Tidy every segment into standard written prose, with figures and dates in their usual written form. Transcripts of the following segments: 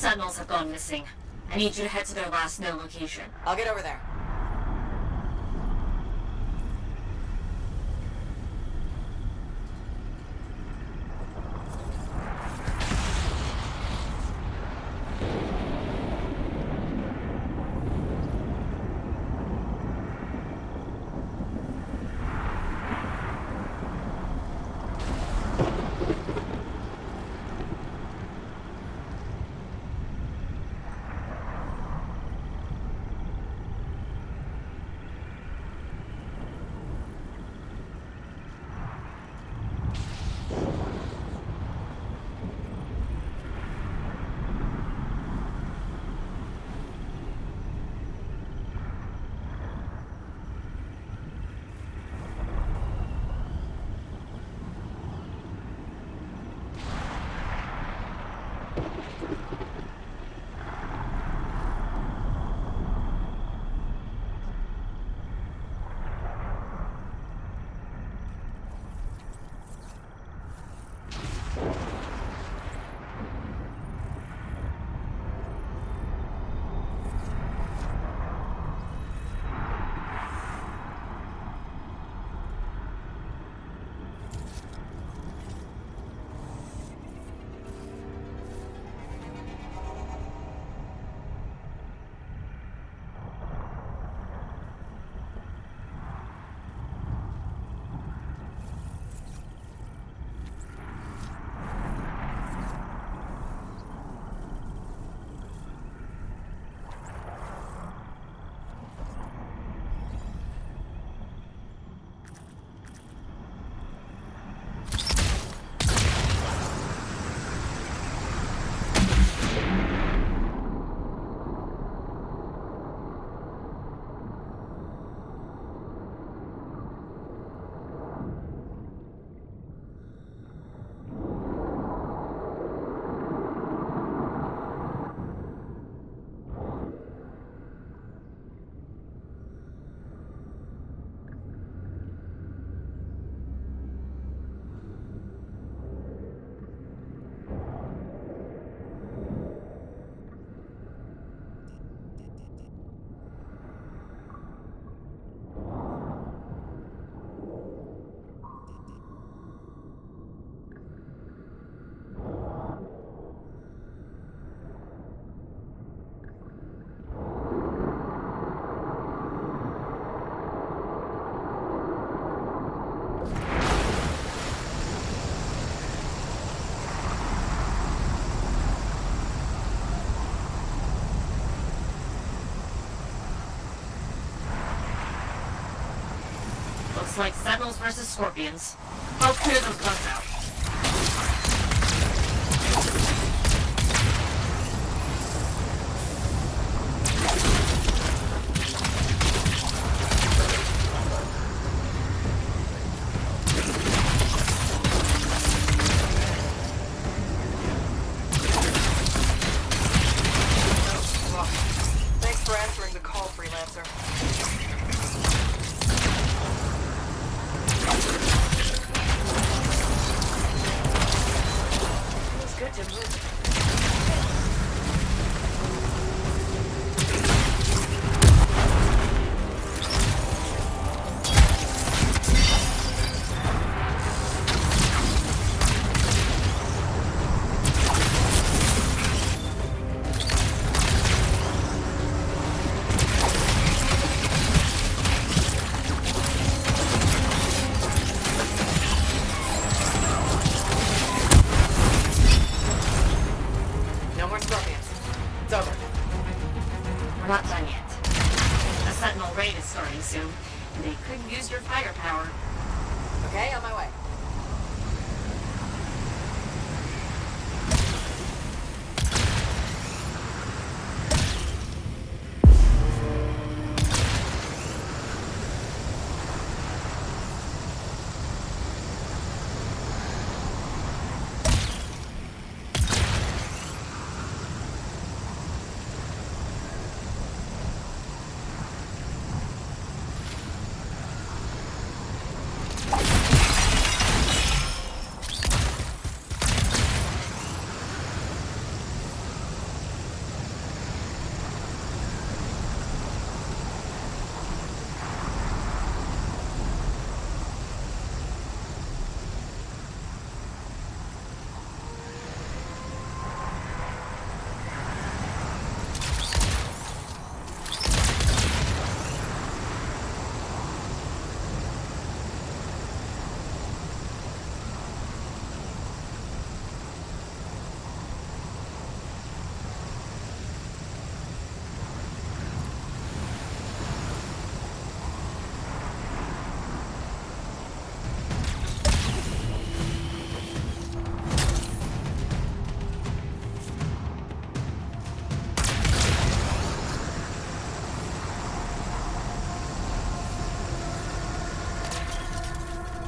Sentinels have gone missing. I need you to head to their last known location. I'll get over there. Looks like Sentinels versus Scorpions. I'll clear those guns out. Thanks for answering the call, Freelancer. Good to move. We're not done yet. The Sentinel raid is starting soon, and they could use your firepower. Okay, on my way.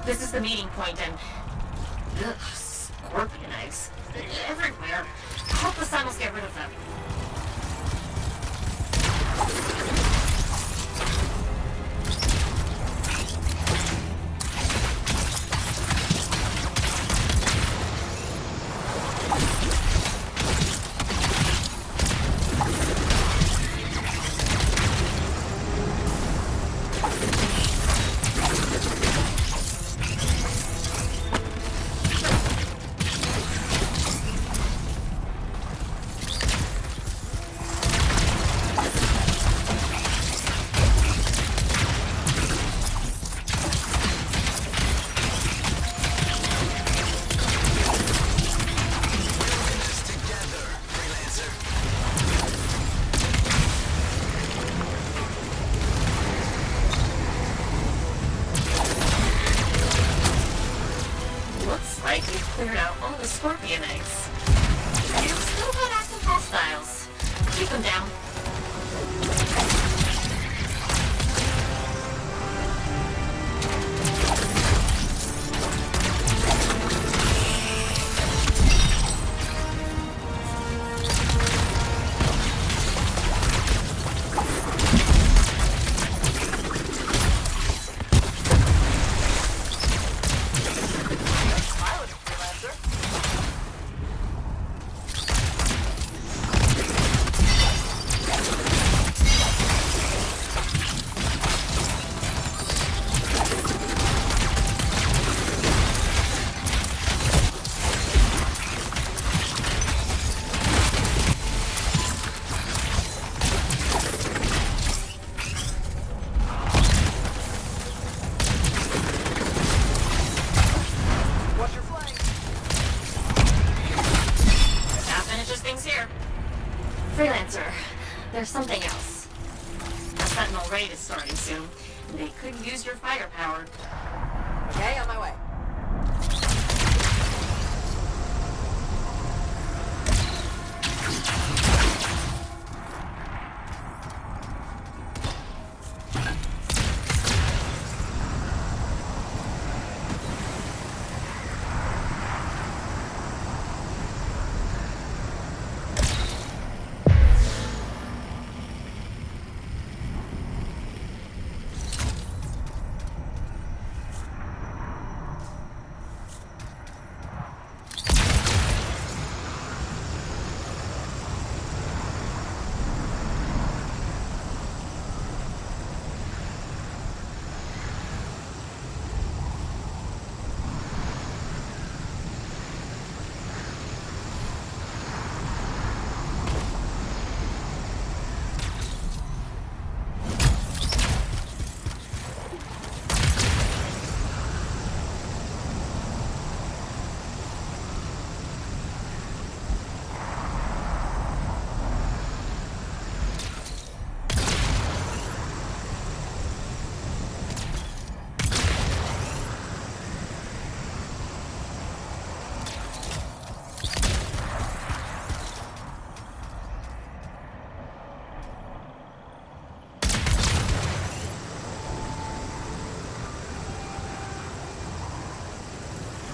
This is the meeting point, and... Ugh, scorpion eggs. Everywhere. Help the Sentinels get rid of them. Looks like we've cleared out all the scorpion eggs. You've still got active hostiles. Keep them down. Pilot, freelancer. What's your flank? That finishes things here. Freelancer, there's something else. A Sentinel raid is starting soon. They could use your firepower. Okay, on my way.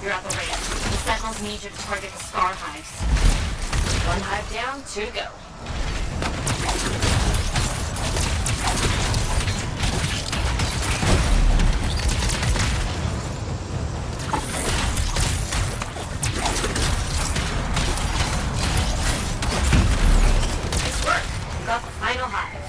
You're at the raid. The Sentinels need you to target the Scar hives. One hive down, 2 to go. Nice work. You got the final hive.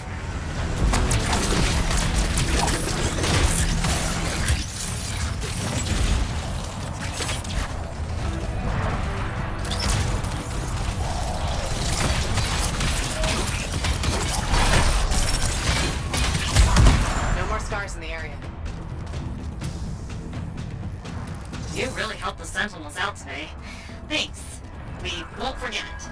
No more scars in the area. You really helped the Sentinels out today. Thanks. We won't forget it.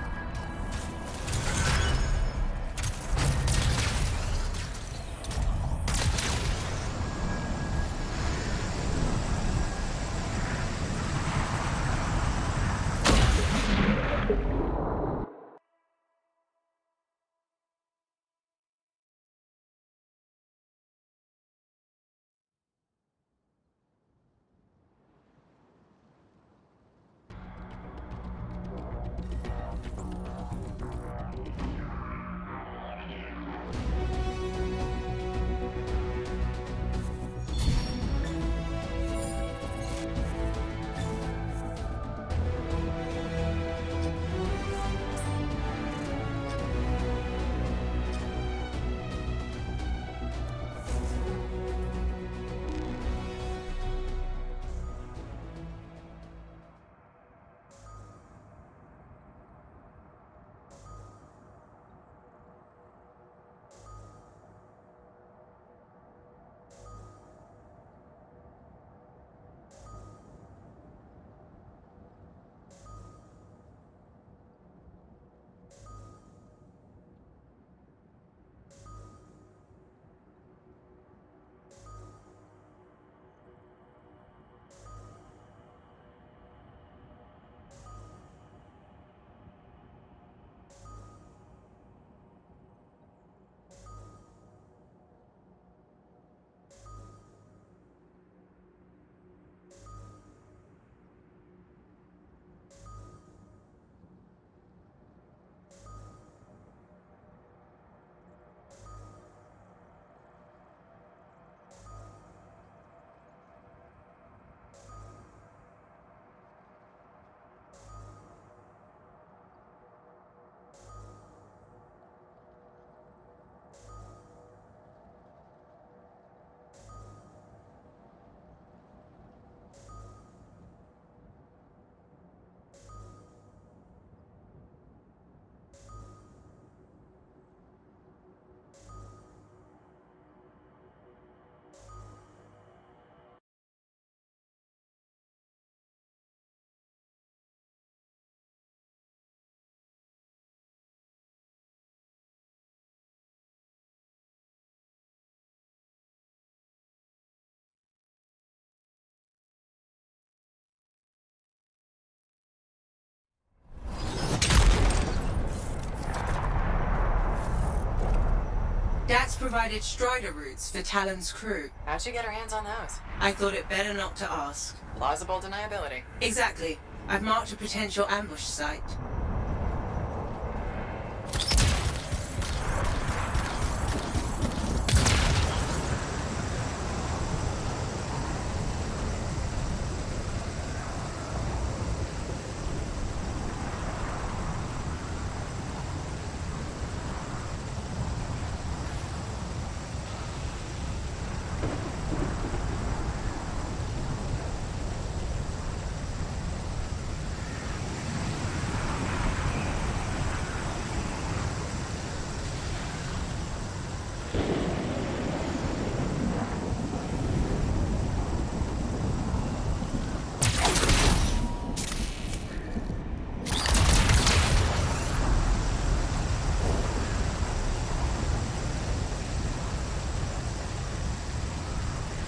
Dax provided Strider routes for Talon's crew. How'd she get her hands on those? I thought it better not to ask. Plausible deniability. Exactly. I've marked a potential ambush site.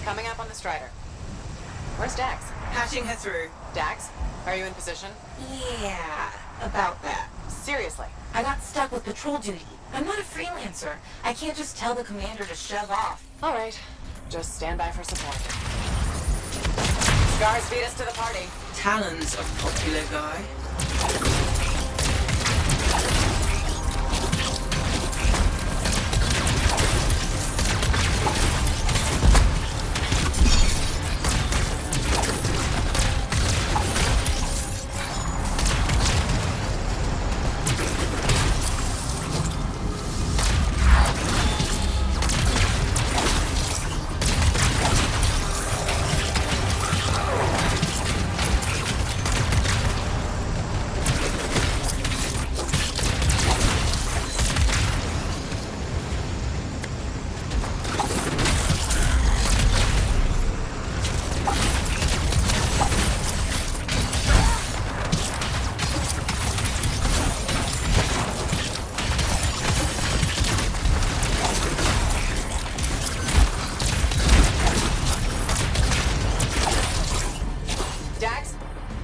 Coming up on the Strider. Where's Dax? Patching her through. Dax, are you in position? Yeah, about that. Seriously. I got stuck with patrol duty. I'm not a freelancer. I can't just tell the commander to shove off. All right. Just stand by for support. Scars beat us to the party. Talon's a popular guy. Dax,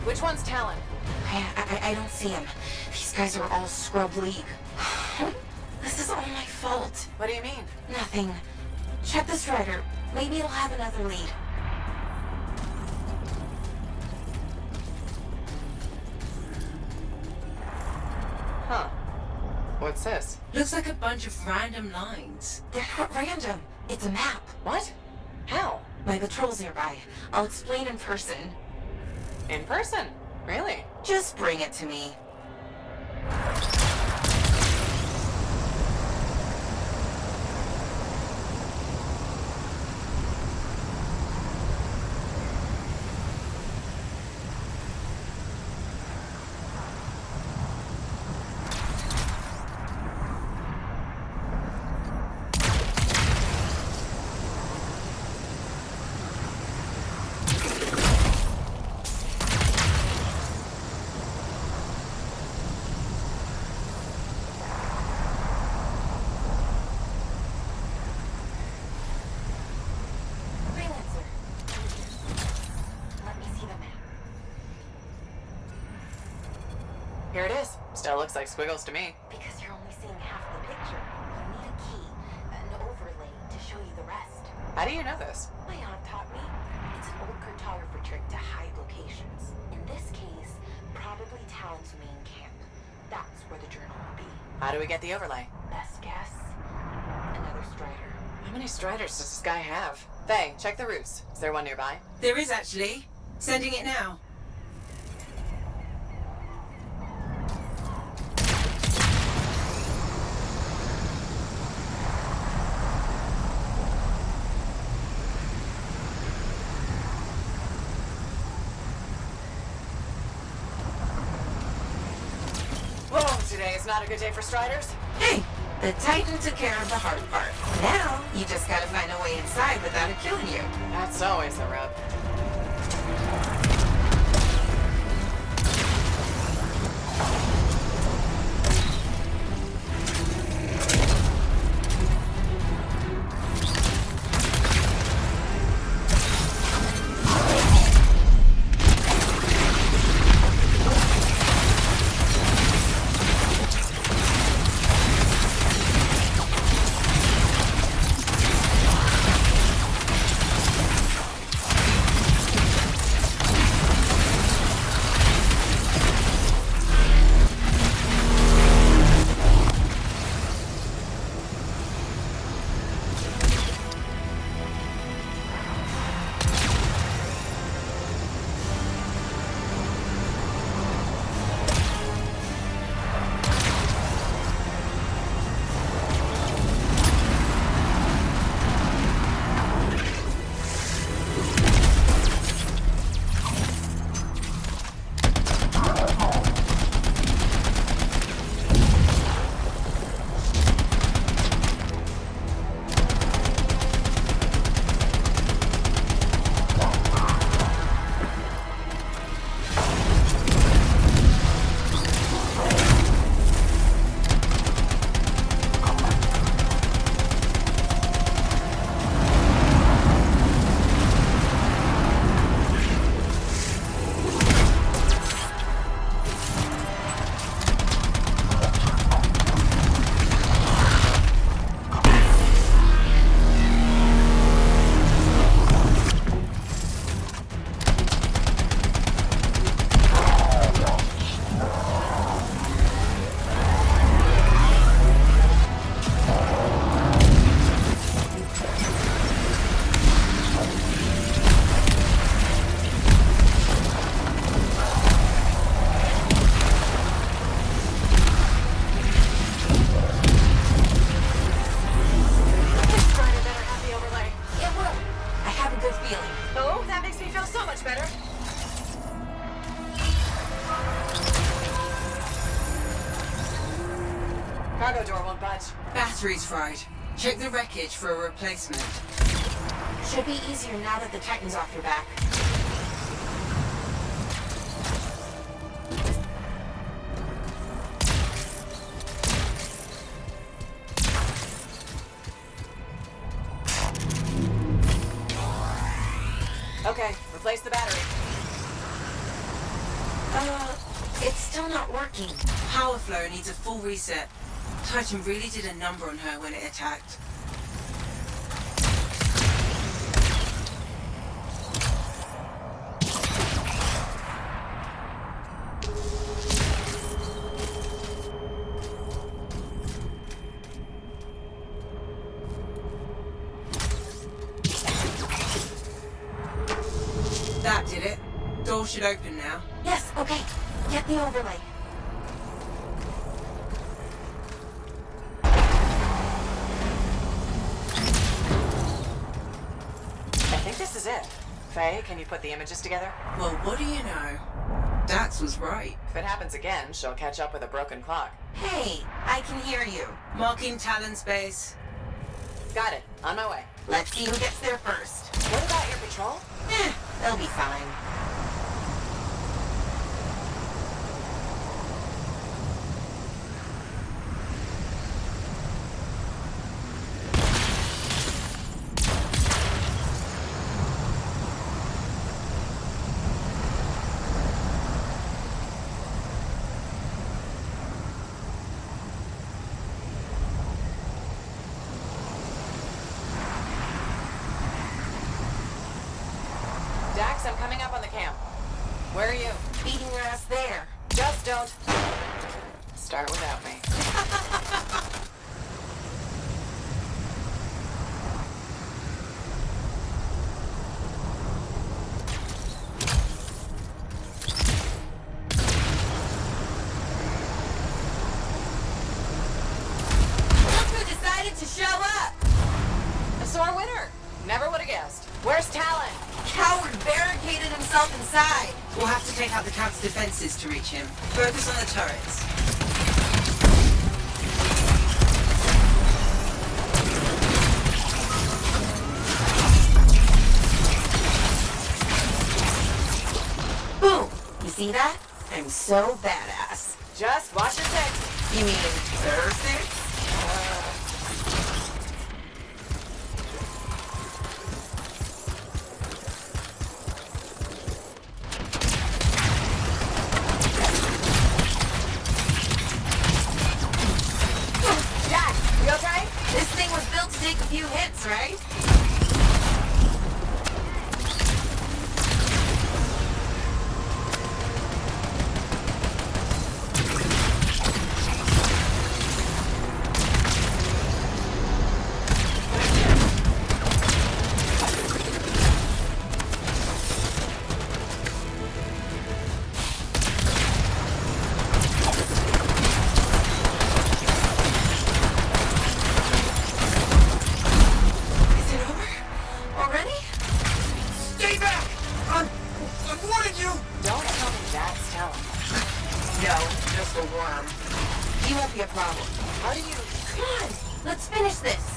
which one's Talon? I don't see him. These guys are all scrub league. This is all my fault. What do you mean? Nothing. Check the Strider. Maybe it'll have another lead. Huh. What's this? Looks like a bunch of random lines. They're not random. It's a map. What? How? My patrol's nearby. I'll explain in person. In person? Really? Just bring it to me. Freelancer. Let me see the map. Here it is. Still looks like squiggles to me. Because you're only seeing half the picture. You need a key, an overlay to show you the rest. How do you know this? My aunt taught me. It's an old cartographer trick to hide locations. In this case, probably Talon's main camp. That's where the journal will be. How do we get the overlay? Best guess? Another Strider. How many Striders does this guy have? Faye, check the routes. Is there one nearby? There is actually. Sending it now. Whoa, today is not a good day for Striders. Hey! The Titan took care of the hard part. Now, you just gotta find a way inside without it killing you. That's always the rub. cargo door won't budge. Battery's fried. Check the wreckage for a replacement. Should be easier now that the Titan's off your back. Okay, replace the battery. It's still not working. Power flow needs a full reset. Titan really did a number on her when it attacked. That did it. Door should open now. Yes, okay. Get the overlay. I think this is it. Faye, can you put the images together? Well, what do you know? Dax was right. If it happens again, she'll catch up with a broken clock. Hey, I can hear you. Marking Talon's base. Got it. On my way. Let's see who gets there first. What about your patrol? They'll be fine. Dax, I'm coming up on the camp. Where are you? Beating your ass there. Just don't start without me. Look who decided to show up! A sore winner. Never would have guessed. Where's Talon? Coward barricaded himself inside. We'll have to take out the camp's defenses to reach him. Focus on the turrets. Boom! You see that? I'm so badass. Just watch your six. You mean perfect? Dax, you okay? This thing was built to take a few hits, right? Is it over? Already? Stay back! I'm warning you! Don't tell me that's Talon. No, just a worm. You won't be a problem. How do you... Come on, let's finish this.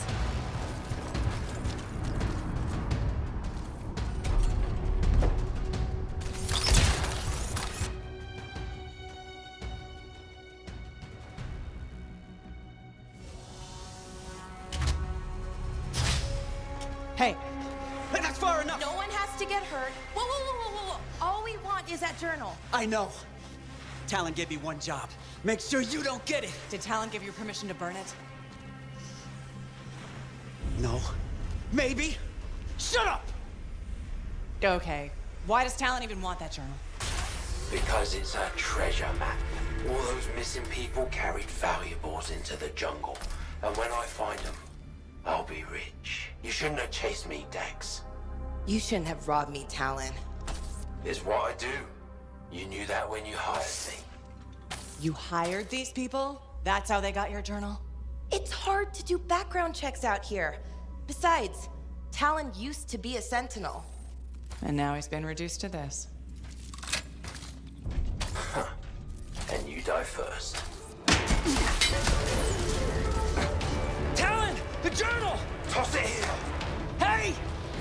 Hey, that's far enough! No one has to get hurt. Whoa, whoa, whoa, whoa, whoa, whoa. All we want is that journal. I know. Talon gave me one job. Make sure you don't get it. Did Talon give you permission to burn it? No. Maybe. Shut up! Okay. Why does Talon even want that journal? Because it's a treasure map. All those missing people carried valuables into the jungle. And when I find them, I'll be rich. You shouldn't have chased me, Dex. You shouldn't have robbed me, Talon. It's what I do. You knew that when you hired me. You hired these people? That's how they got your journal? It's hard to do background checks out here. Besides, Talon used to be a Sentinel. And now he's been reduced to this. And you die first. journal! Toss it here! Hey!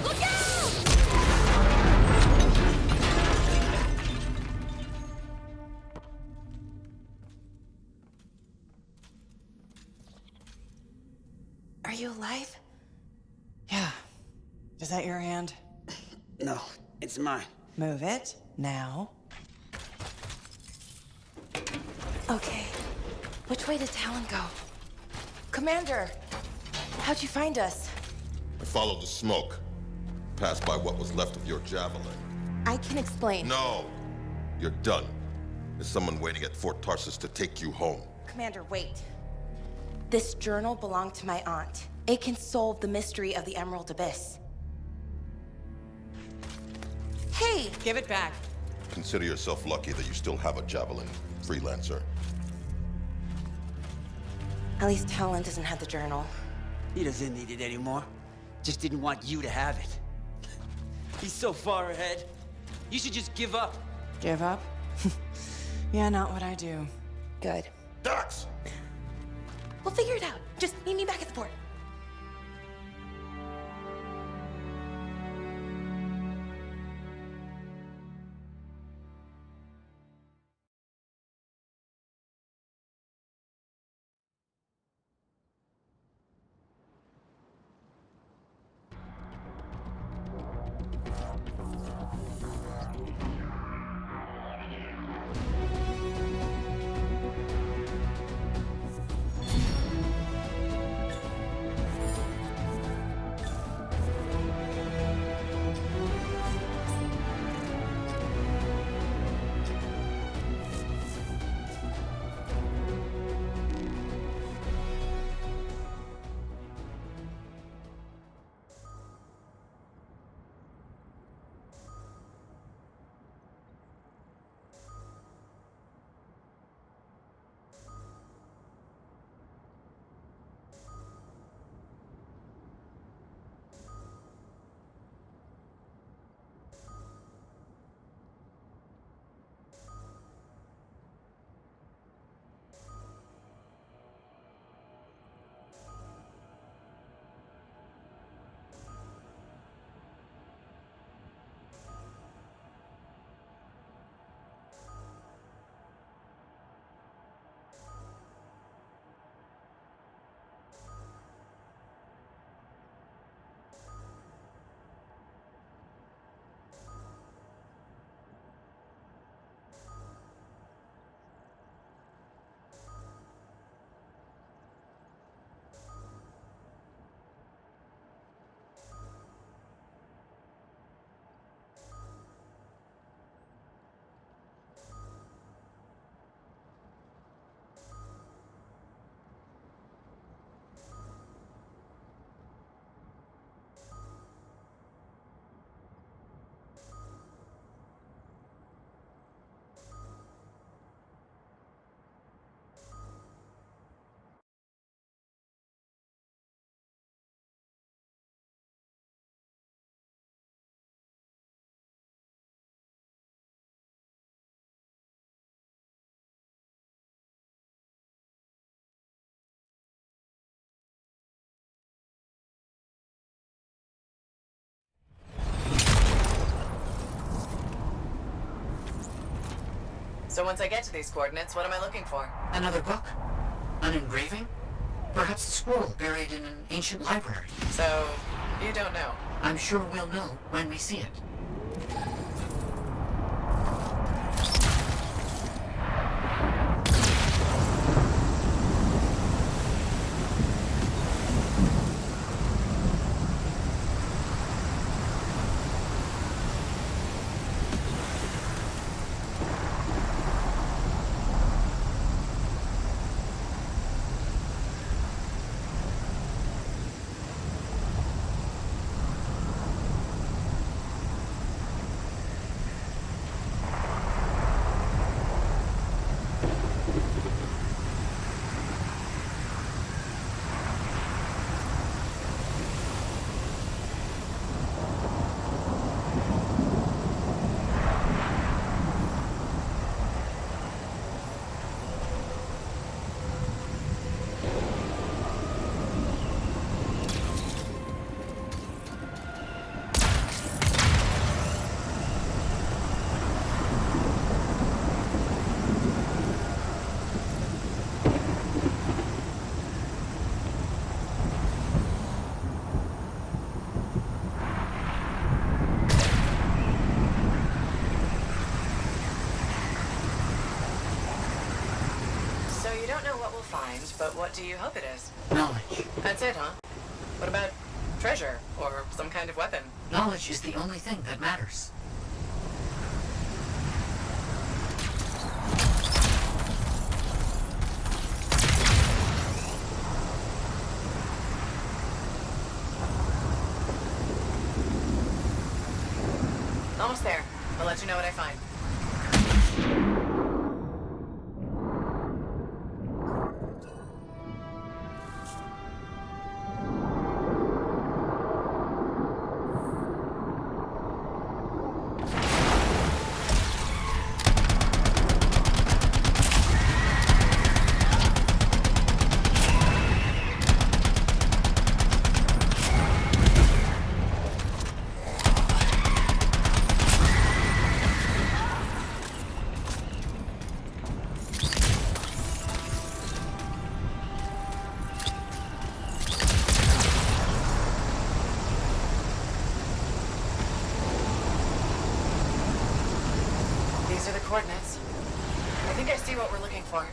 Look out! Are you alive? Yeah. Is that your hand? No, it's mine. Move it, now. Okay. Which way did Talon go? Commander! How'd you find us? I followed the smoke. Passed by what was left of your javelin. I can explain. No! You're done. There's someone waiting at Fort Tarsus to take you home. Commander, wait. This journal belonged to my aunt. It can solve the mystery of the Emerald Abyss. Hey! Give it back. Consider yourself lucky that you still have a javelin, freelancer. At least Talon doesn't have the journal. He doesn't need it anymore. Just didn't want you to have it. He's so far ahead. You should just give up. Give up? Yeah, not what I do. Good. Dax! We'll figure it out. Just meet me back at the port. So once I get to these coordinates, what am I looking for? Another book? An engraving? Perhaps a scroll buried in an ancient library. So, you don't know. I'm sure we'll know when we see it. find, but what do you hope it is? Knowledge. That's it, huh? What about treasure or some kind of weapon? Knowledge is the only thing that matters. Almost there. I'll let you know what I find. These are the coordinates. I think I see what we're looking for.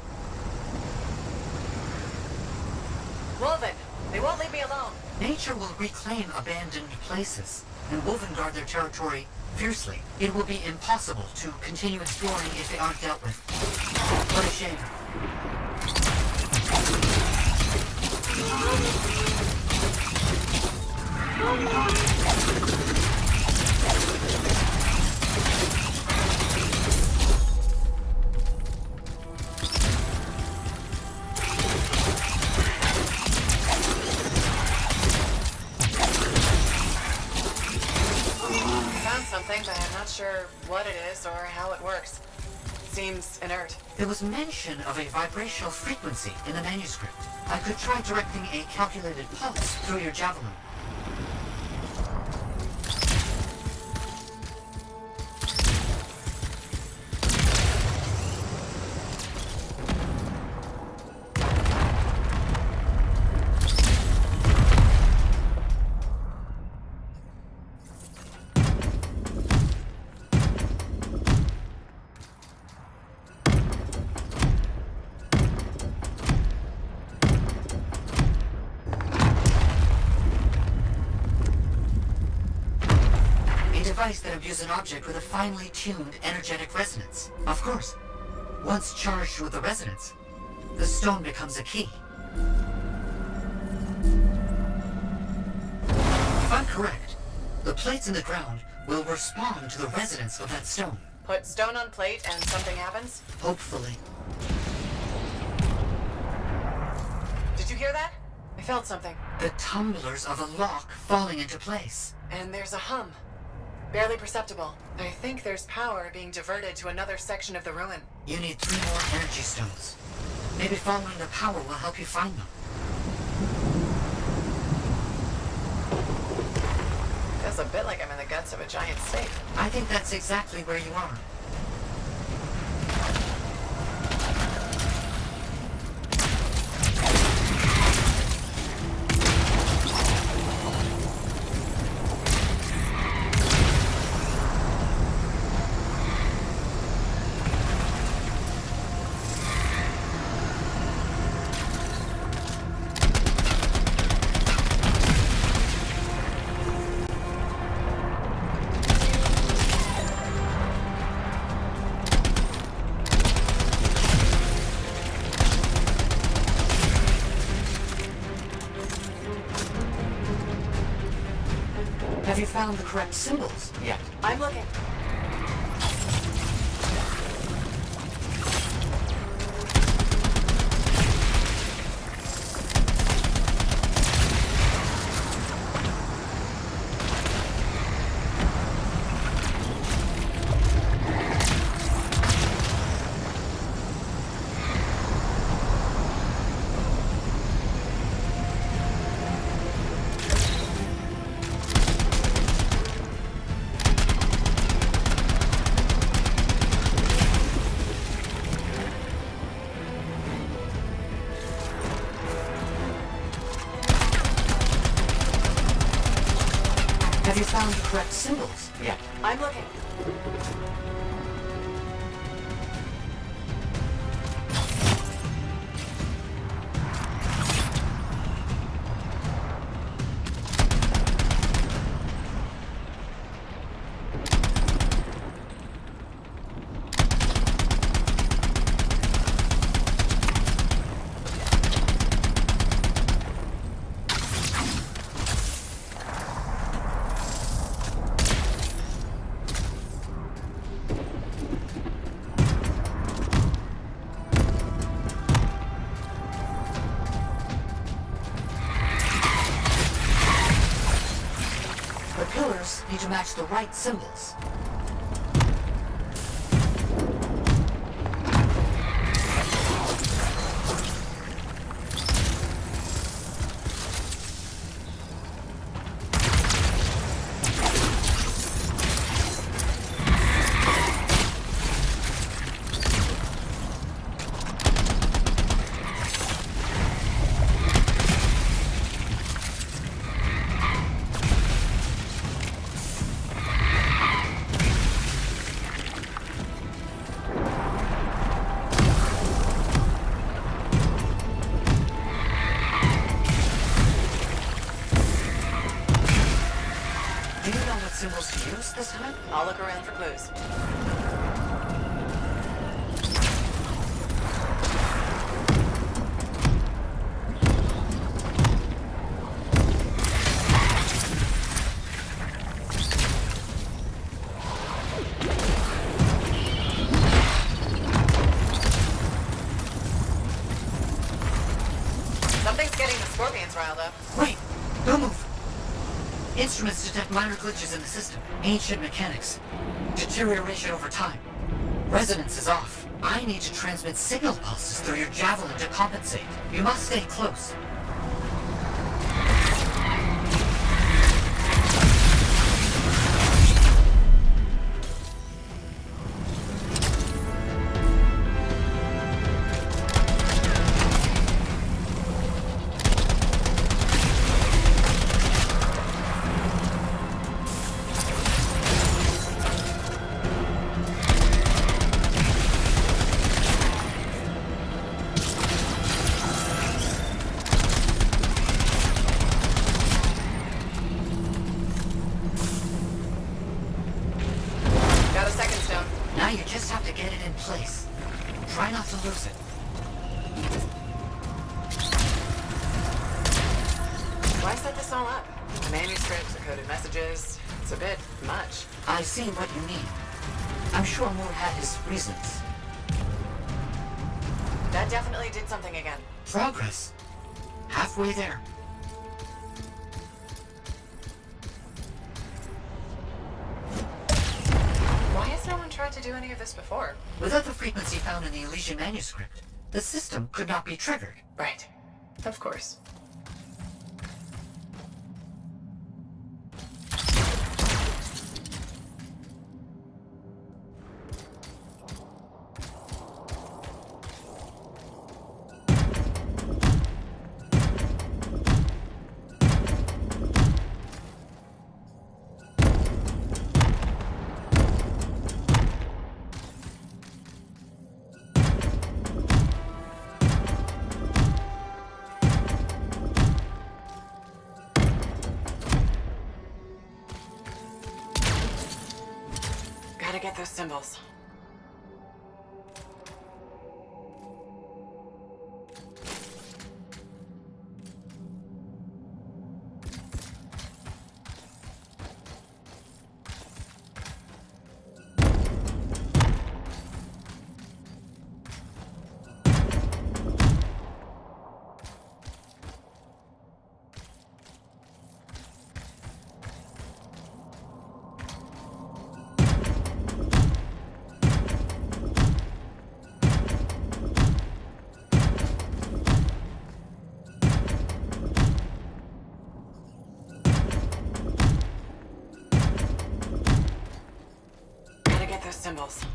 Wolven, they won't leave me alone. Nature will reclaim abandoned places, and Wolven guard their territory fiercely. It will be impossible to continue exploring if they aren't dealt with. What a shame. Found something, but I'm not sure what it is or how it works. Seems inert. There was mention of a vibrational frequency in the manuscript. I could try directing a calculated pulse through your javelin. Device that imbues an object with a finely tuned energetic resonance. Of course, once charged with the resonance, the stone becomes a key. If I'm correct, the plates in the ground will respond to the resonance of that stone. Put stone on plate and something happens? Hopefully. Did you hear that? I felt something. The tumblers of a lock falling into place. And there's a hum. Barely perceptible. I think there's power being diverted to another section of the ruin. You need 3 more energy stones. Maybe following the power will help you find them. Feels a bit like I'm in the guts of a giant safe. I think that's exactly where you are. Have you found the correct symbols yet? I'm looking. Have you found the correct symbols yet? I'm looking. pillars need to match the right symbols. Do you know what symbols to use this time? I'll look around for clues. Something's getting the scorpions riled up. Wait! Don't move! Instruments detect minor glitches in the system. Ancient mechanics. Deterioration over time. Resonance is off. I need to transmit signal pulses through your javelin to compensate. You must stay close. Got a second stone. Now you just have to get it in place. Try not to lose it. Why set this all up? Manuscripts, coded messages. It's a bit much. I see what you mean. I'm sure Moore had his reasons. That definitely did something again. Progress. Halfway there. Why has no one tried to do any of this before? Without the frequency found in the Elysian manuscript, the system could not be triggered. Right. Of course. Gotta get those symbols. Gotta get those symbols.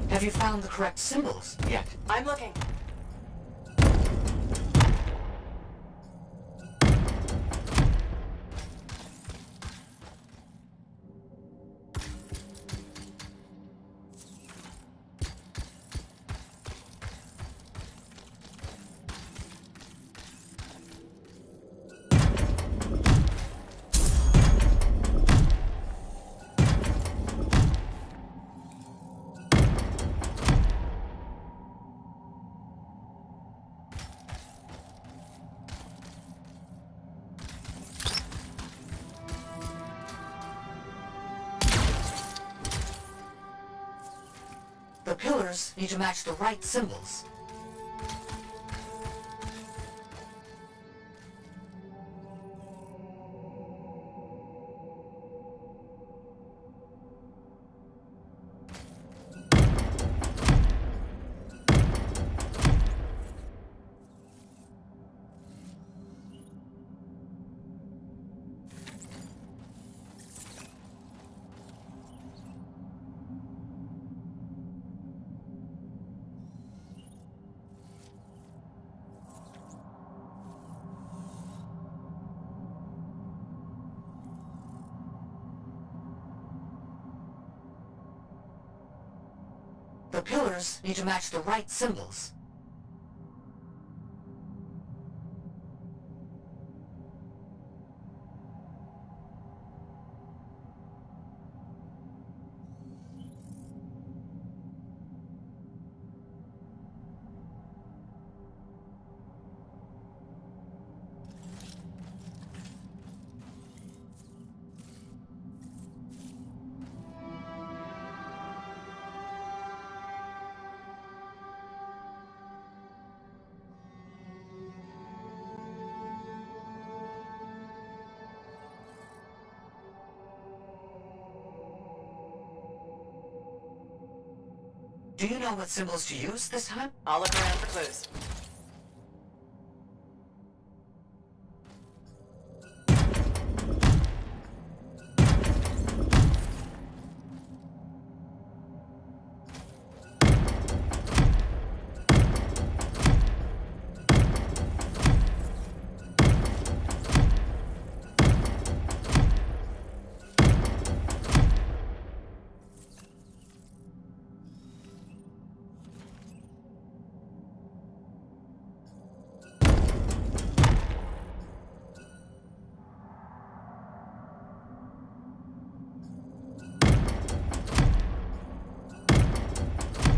Have you found the correct symbols yet? I'm looking. pillars need to match the right symbols. The pillars need to match the right symbols. Do you know what symbols to use this time? I'll look around for clues.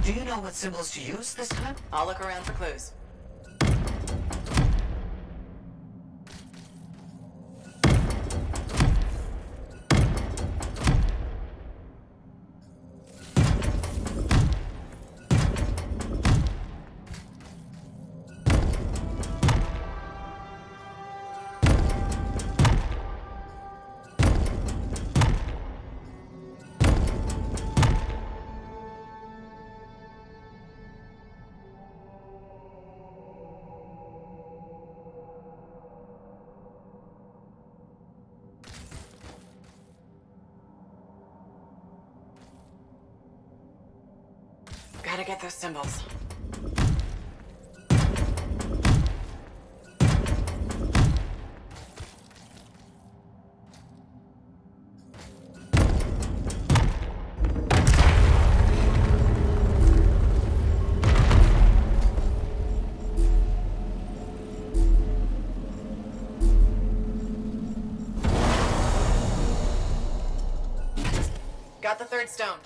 Do you know what symbols to use this time? I'll look around for clues. Gotta get those symbols. Got the third stone.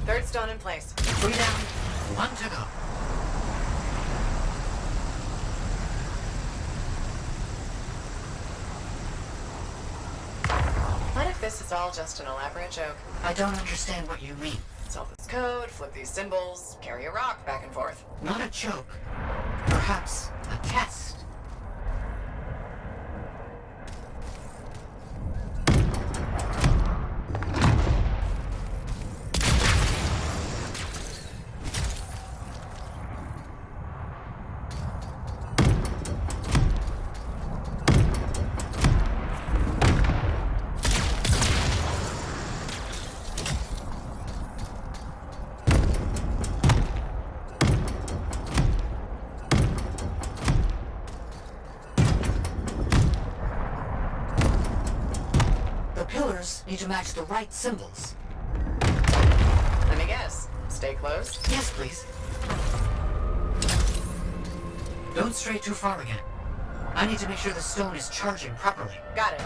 Third stone in place. 3 down, 1 to go. What if this is all just an elaborate joke? I don't understand what you mean. Solve this code, flip these symbols, carry a rock back and forth. Not a joke. Perhaps a test. need to match the right symbols. Let me guess. Stay close? Yes, please. Don't stray too far again. I need to make sure the stone is charging properly. Got it.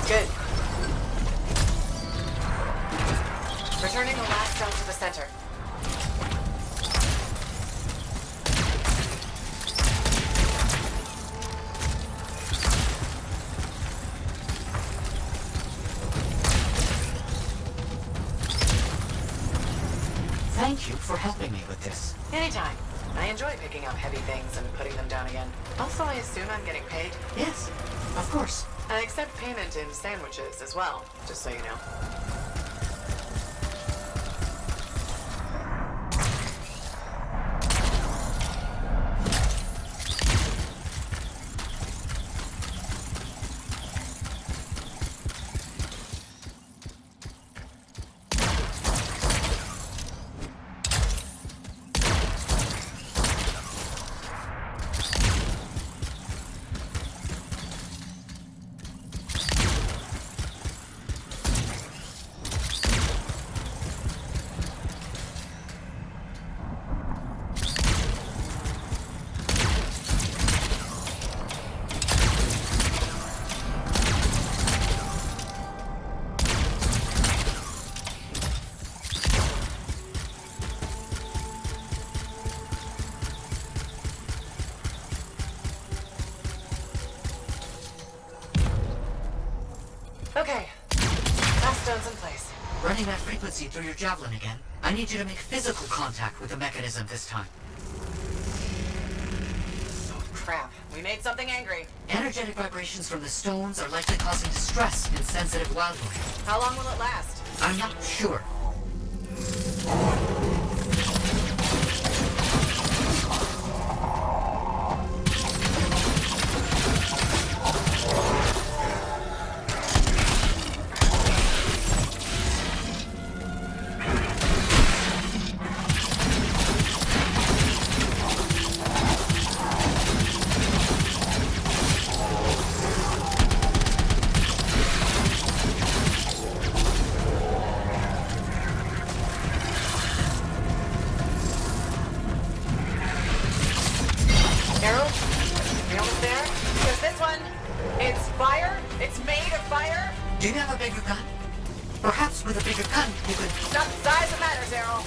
Good. Returning the last stone to the center. Thank you for helping me with this. Anytime. I enjoy picking up heavy things and putting them down again. Also, I assume I'm getting paid. Yes, of course. I accept payment in sandwiches as well, just so you know. Okay. Last stone's in place. Running that frequency through your javelin again. I need you to make physical contact with the mechanism this time. Oh, crap. We made something angry. Energetic vibrations from the stones are likely causing distress in sensitive wildlife. How long will it last? I'm not sure. Harold? We almost there? Because this one, it's fire. It's made of fire. Do you have a bigger gun? Perhaps with a bigger gun, you could... It's not the size that matters, Errol.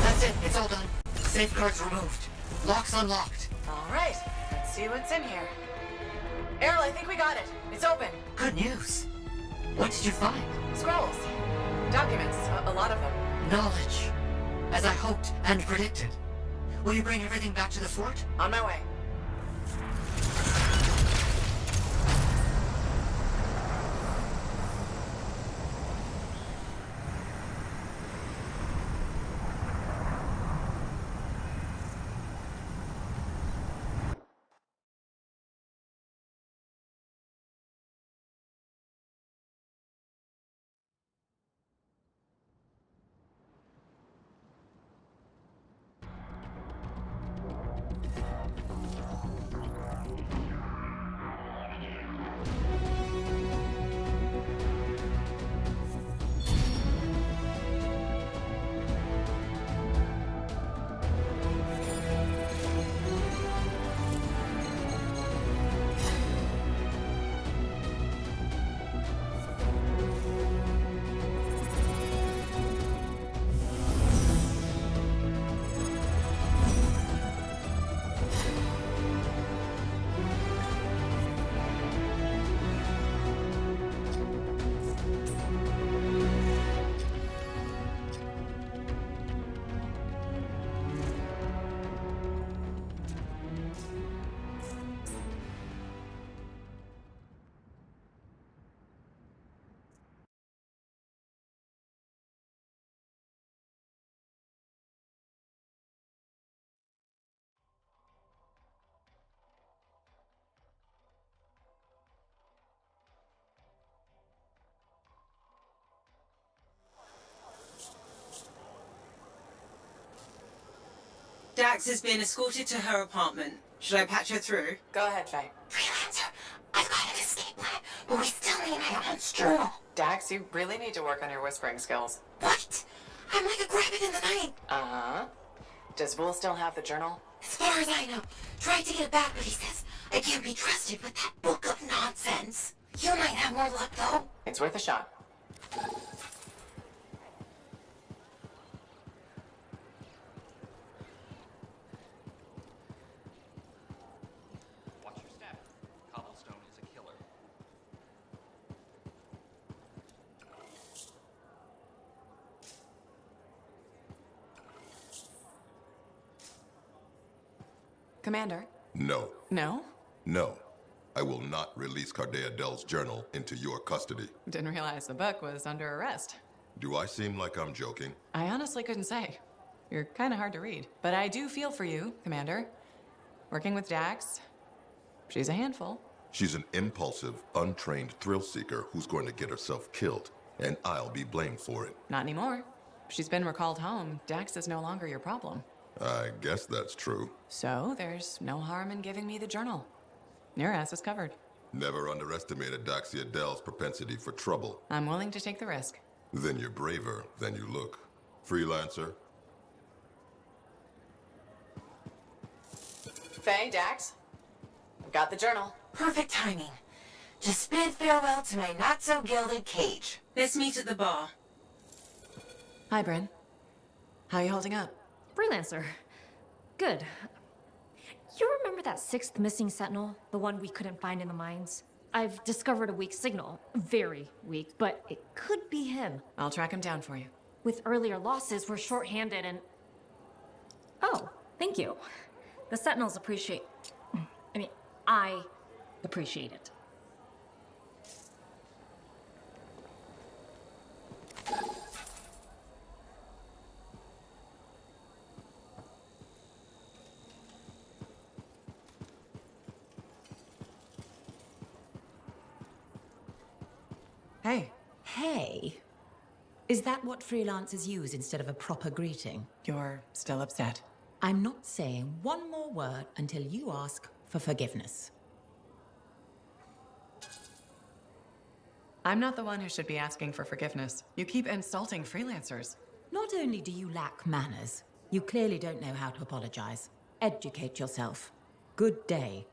That's it, it's all done. Safeguards removed. Locks unlocked. All right. Let's see what's in here. Errol, I think we got it. It's open. Good news. What did you find? Scrolls. Documents. A lot of them. Knowledge. As I hoped and predicted. Will you bring everything back to the fort? On my way. Dax is being escorted to her apartment. Should I patch her through? Go ahead, Faye. Freelancer, I've got an escape plan, but we still need my aunt's journal. Dax, you really need to work on your whispering skills. What? I'm like a rabbit in the night. Uh-huh. Does Bull still have the journal? As far as I know, tried to get it back, but he says I can't be trusted with that book of nonsense. You might have more luck, though. It's worth a shot. Watch your step. Cobblestone is a killer. Commander? No. No? No. I will not release Cardea Dell's journal into your custody. Didn't realize the book was under arrest. Do I seem like I'm joking? I honestly couldn't say. You're kind of hard to read. But I do feel for you, Commander. Working with Dax, she's a handful. She's an impulsive, untrained thrill seeker who's going to get herself killed, and I'll be blamed for it. Not anymore. She's been recalled home. Dax is no longer your problem. I guess that's true. So there's no harm in giving me the journal. Your ass is covered. Never underestimated Daxia Dell's propensity for trouble. I'm willing to take the risk. Then you're braver than you look. Freelancer? Faye, Dax? I've got the journal. Perfect timing. Just bid farewell to my not-so-gilded cage. Let's meet at the bar. Hi, Bryn. How you holding up? Freelancer. Good. You remember that sixth missing sentinel? The one we couldn't find in the mines? I've discovered a weak signal. Very weak, but it could be him. I'll track him down for you. With earlier losses, we're short-handed and... Oh, thank you. The sentinels appreciate... I appreciate it. Hey. Hey. Is that what freelancers use instead of a proper greeting? You're still upset. I'm not saying one more word until you ask for forgiveness. I'm not the one who should be asking for forgiveness. You keep insulting freelancers. Not only do you lack manners, you clearly don't know how to apologize. Educate yourself. Good day.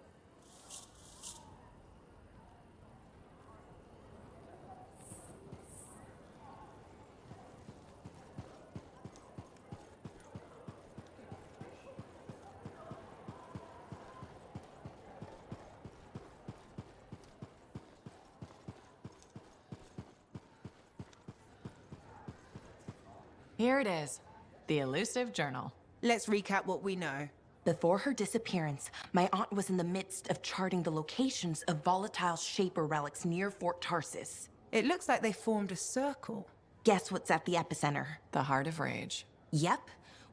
Here it is. The elusive journal. Let's recap what we know. Before her disappearance, my aunt was in the midst of charting the locations of volatile Shaper relics near Fort Tarsis. It looks like they formed a circle. Guess what's at the epicenter? The Heart of Rage. Yep.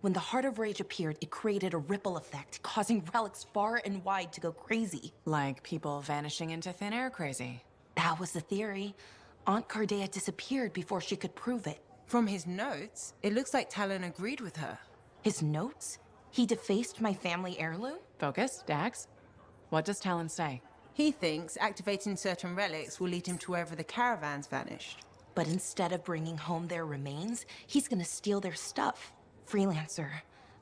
When the Heart of Rage appeared, it created a ripple effect, causing relics far and wide to go crazy. Like people vanishing into thin air crazy. That was the theory. Aunt Cardea disappeared before she could prove it. From his notes, it looks like Talon agreed with her. His notes? He defaced my family heirloom? Focus, Dax. What does Talon say? He thinks activating certain relics will lead him to wherever the caravans vanished. But instead of bringing home their remains, he's gonna steal their stuff. Freelancer,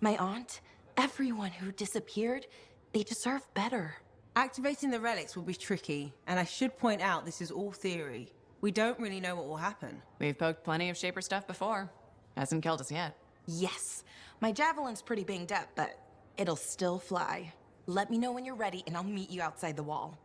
my aunt, everyone who disappeared, they deserve better. Activating the relics will be tricky, and I should point out this is all theory. We don't really know what will happen. We've poked plenty of Shaper stuff before. Hasn't killed us yet. Yes. My javelin's pretty banged up, but it'll still fly. Let me know when you're ready, and I'll meet you outside the wall.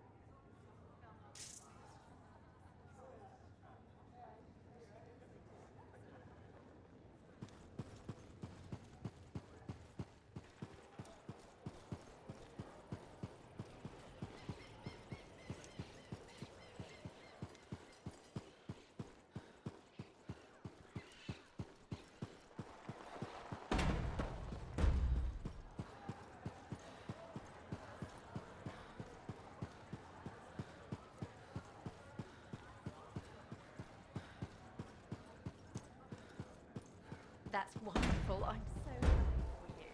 That's wonderful. I'm so happy for you.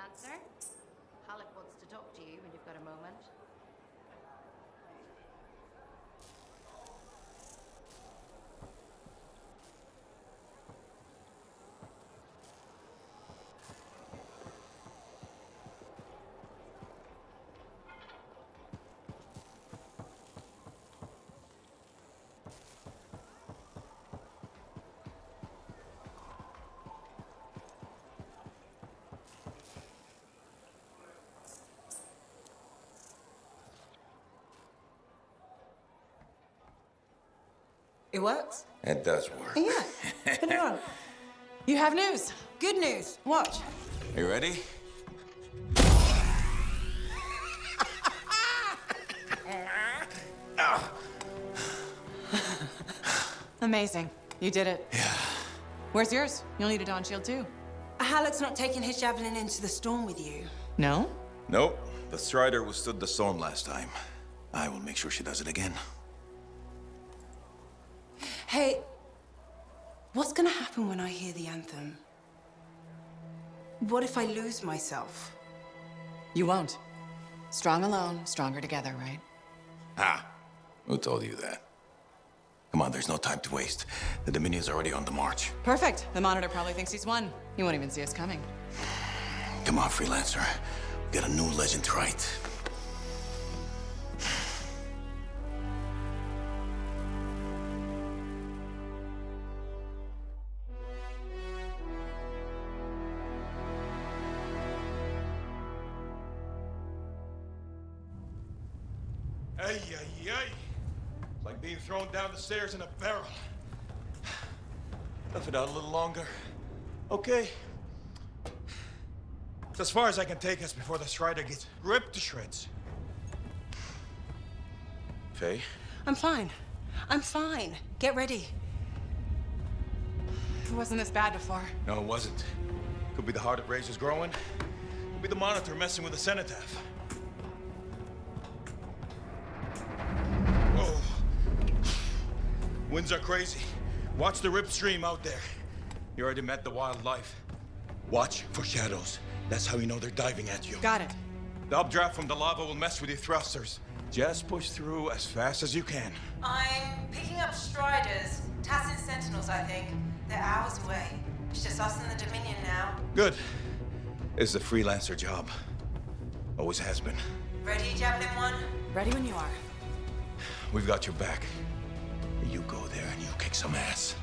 Freelancer. Halleck wants to talk to you when you've got a moment. It works? It does work. Yeah. Put it on. You have news. Good news. Watch. You ready? Amazing. You did it. Yeah. Where's yours? You'll need a dawn shield too. Halleck's not taking his javelin into the storm with you. No? Nope. The Strider withstood the storm last time. I will make sure she does it again. Hey, what's gonna happen when I hear the anthem? What if I lose myself? You won't. Strong alone, stronger together, right? Ah, who told you that? Come on, there's no time to waste. The Dominion's already on the march. Perfect. The Monitor probably thinks he's won. He won't even see us coming. Come on, Freelancer. We got a new legend to write. Ay, ay, ay. It's like being thrown down the stairs in a barrel. Tough it out a little longer. Okay. It's as far as I can take us before the Strider gets ripped to shreds. Faye? I'm fine. I'm fine. Get ready. It wasn't this bad before. No, it wasn't. Could be the heart of Razor's growing. Could be the Monitor messing with the cenotaph. Whoa. Winds are crazy. Watch the rip stream out there. You already met the wildlife. Watch for shadows. That's how you know they're diving at you. Got it. The updraft from the lava will mess with your thrusters. Just push through as fast as you can. I'm picking up Striders. Tassin Sentinels, I think. They're hours away. It's just us and the Dominion now. Good. It's a freelancer job. Always has been. Ready, Javelin 1? Ready when you are. We've got your back. You go there and you kick some ass.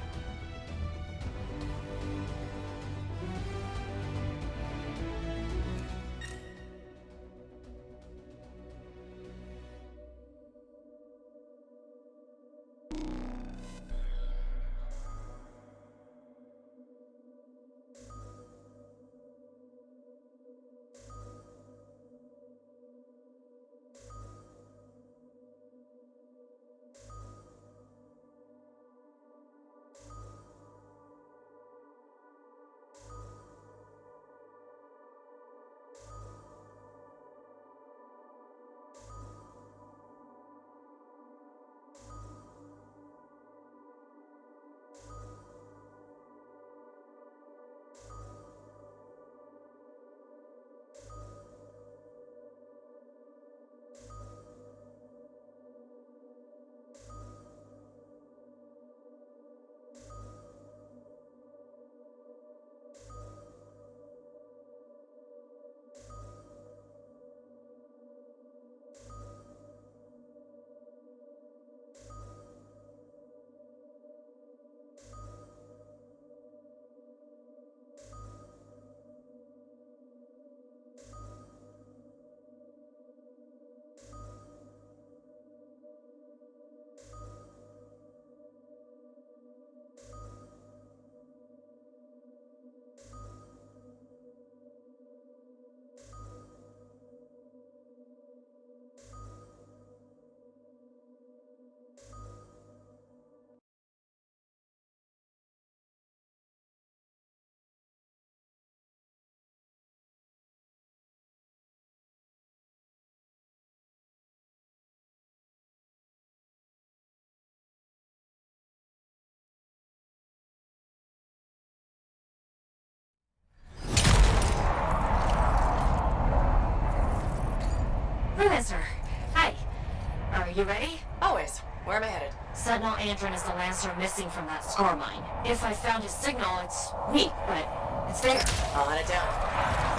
Freelancer. Hi. Are you ready? Always. Where am I headed? Sentinel Andron is the Lancer missing from that score mine. If I found his signal, it's weak, but it's there. I'll hunt it down.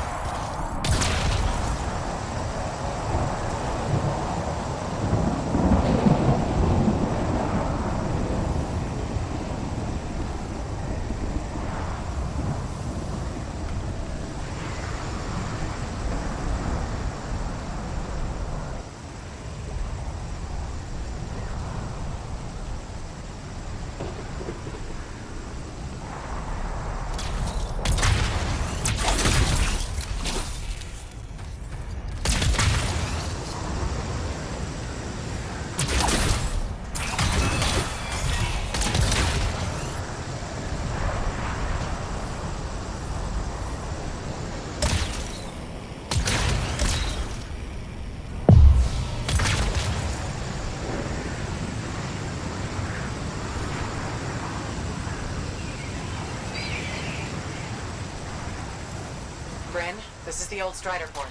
Bryn, this is the old Strider port.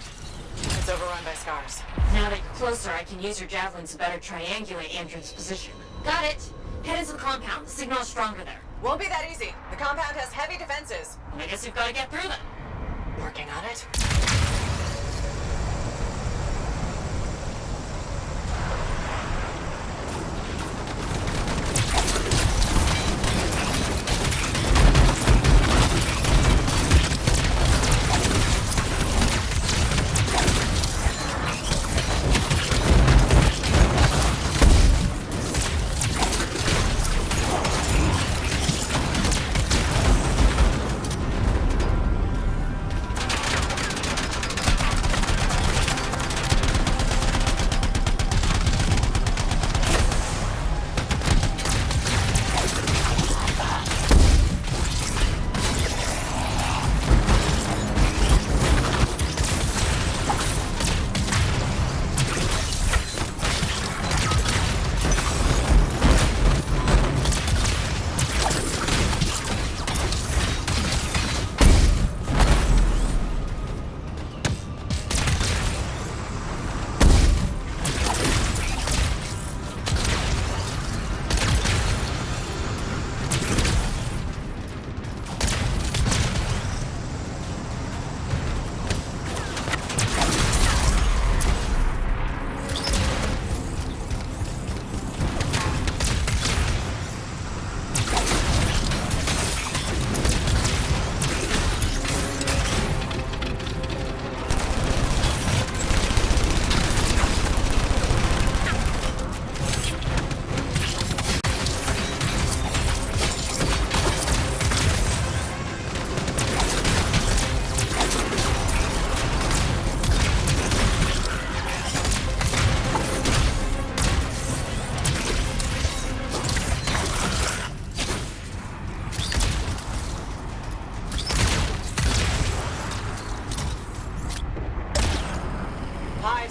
It's overrun by scars. Now that you're closer, I can use your javelin to better triangulate Andron's position. Got it! Head into the compound. The signal is stronger there. Won't be that easy. The compound has heavy defenses. I guess we've got to get through them. Working on it.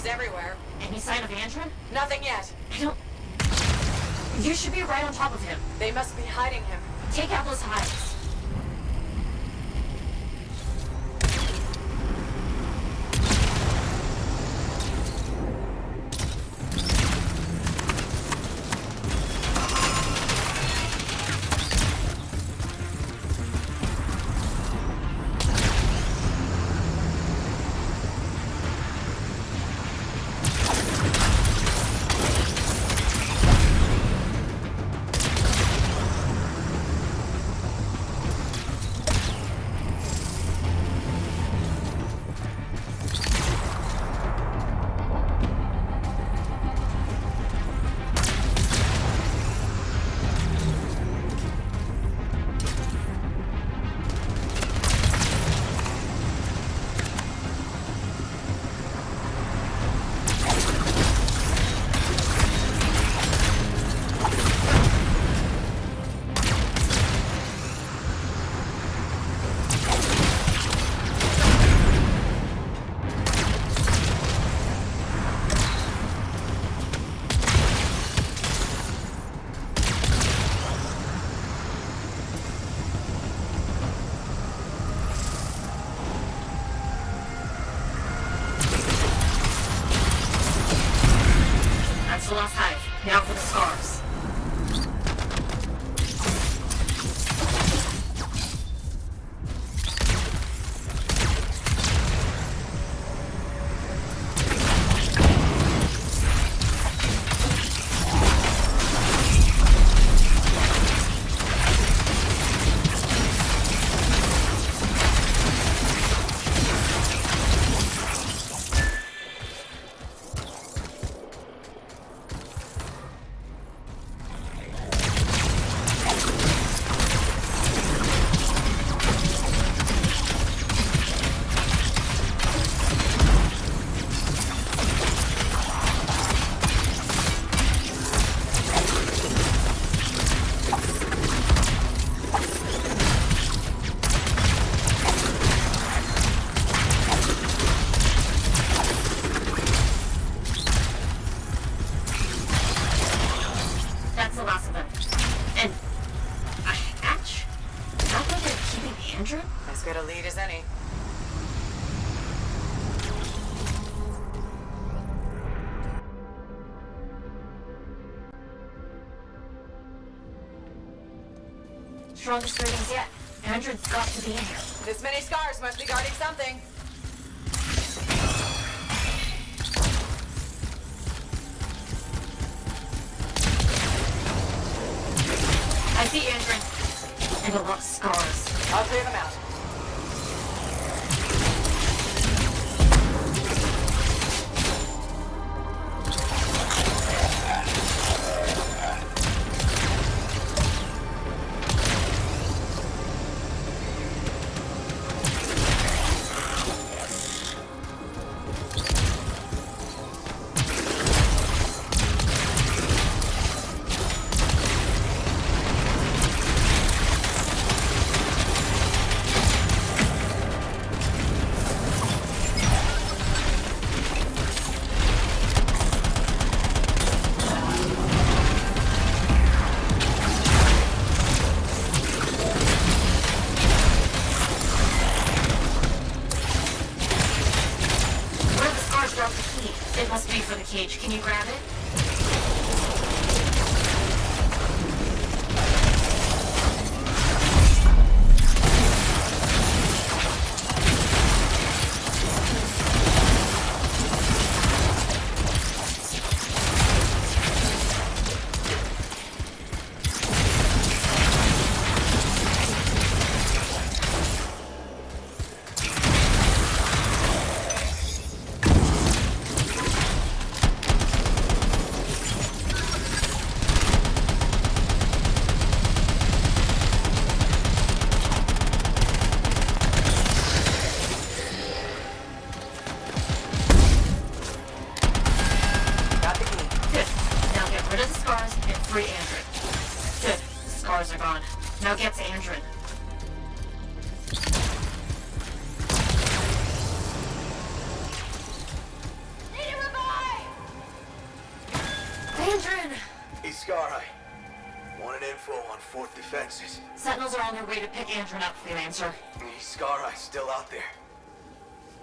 Everywhere. Any sign of Andron? Nothing yet. I don't... You should be right on top of him. They must be hiding him. Take out those hives. last hive. Now for the scars. That's the last of them. And a hatch? Is that where they're keeping Andrew? As good a lead as any. Strongest ratings yet. Andrew's got to be in here. This many scars must be guarding something. I see Andrew. And a lot of scars. I'll clear them out. It must be for the cage. Can you grab it? Free Andrew. Good. The scars are gone. Now get to Andrew. Need a revive! Andrew! Hey, Scar, I wanted info on Fort defenses. Sentinels are on their way to pick Andrew up, Freelancer. Hey, Scar, I still out there.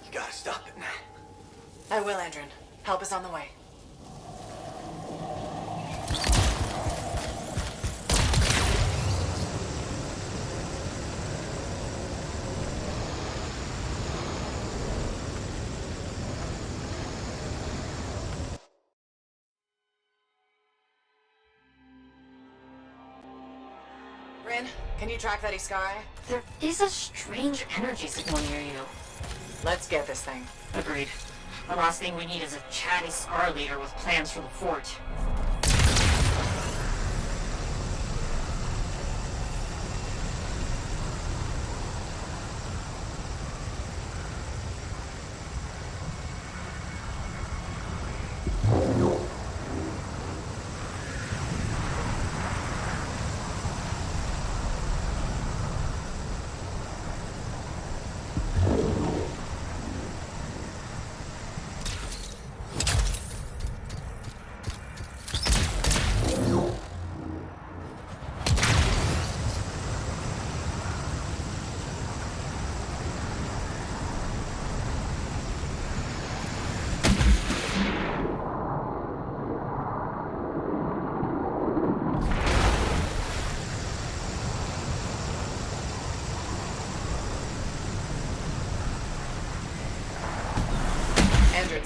You gotta stop it now. I will, Andrew. Help is on the way. Rin, can you track that Iskari? There is a strange energy signal near you. Let's get this thing. Agreed. The last thing we need is a chatty Scar leader with plans for the fort.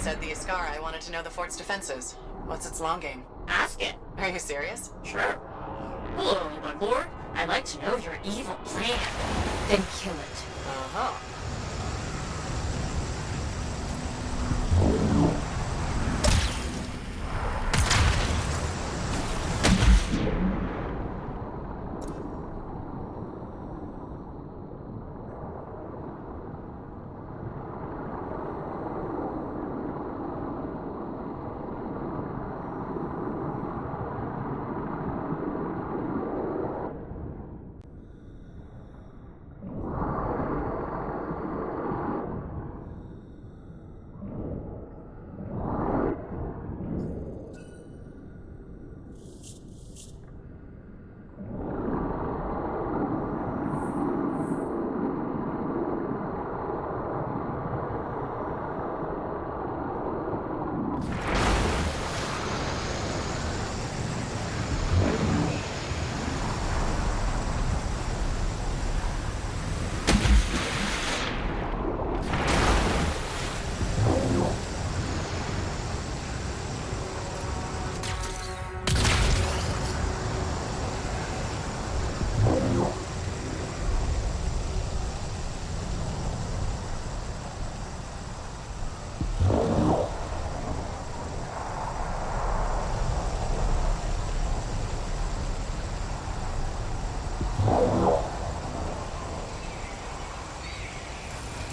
said the Iskari wanted to know the fort's defenses. What's its long game? Ask it. Are you serious? Sure. Hello, my lord. I'd like to know your evil plan. Then kill it. Uh-huh.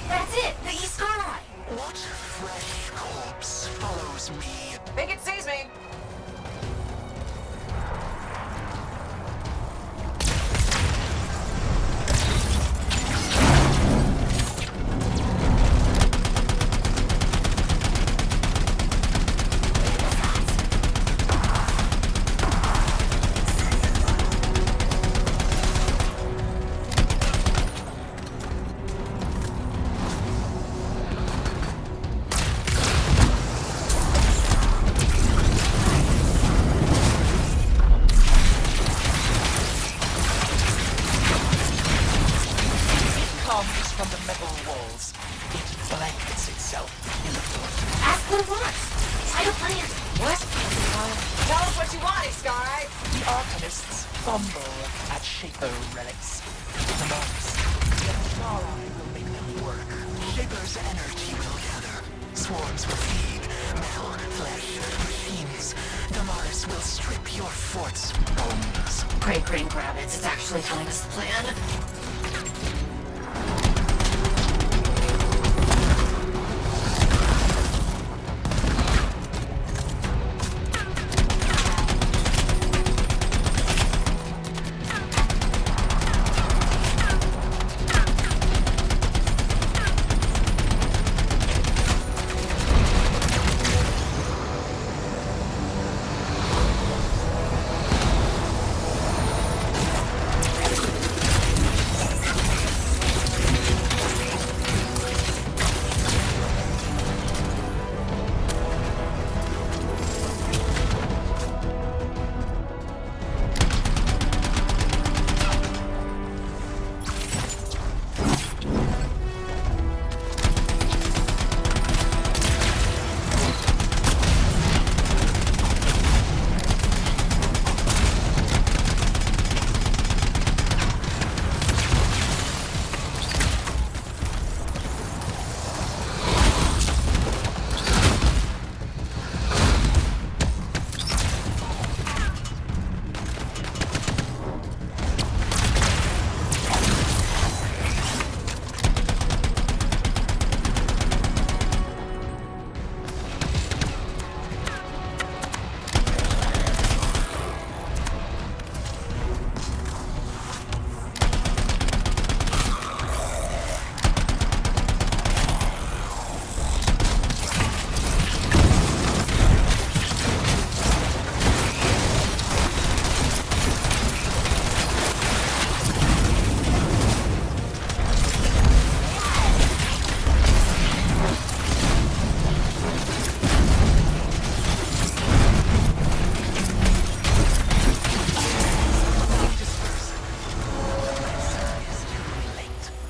That's it! The Iskari! What fresh corpse follows me? Think it sees me! Comes from the metal walls. It blankets itself in the force. Ask what it wants. Try to plan. What? Tell us what you want, Iskari! The Arcanists fumble at Shaper relics. The monks, the Iskari will make them work. Shaper's energy will gather. Swarms will feed. Metal, flesh, machines. Damaris will strip your fort's bones. Great green rabbits. It's actually telling us the plan.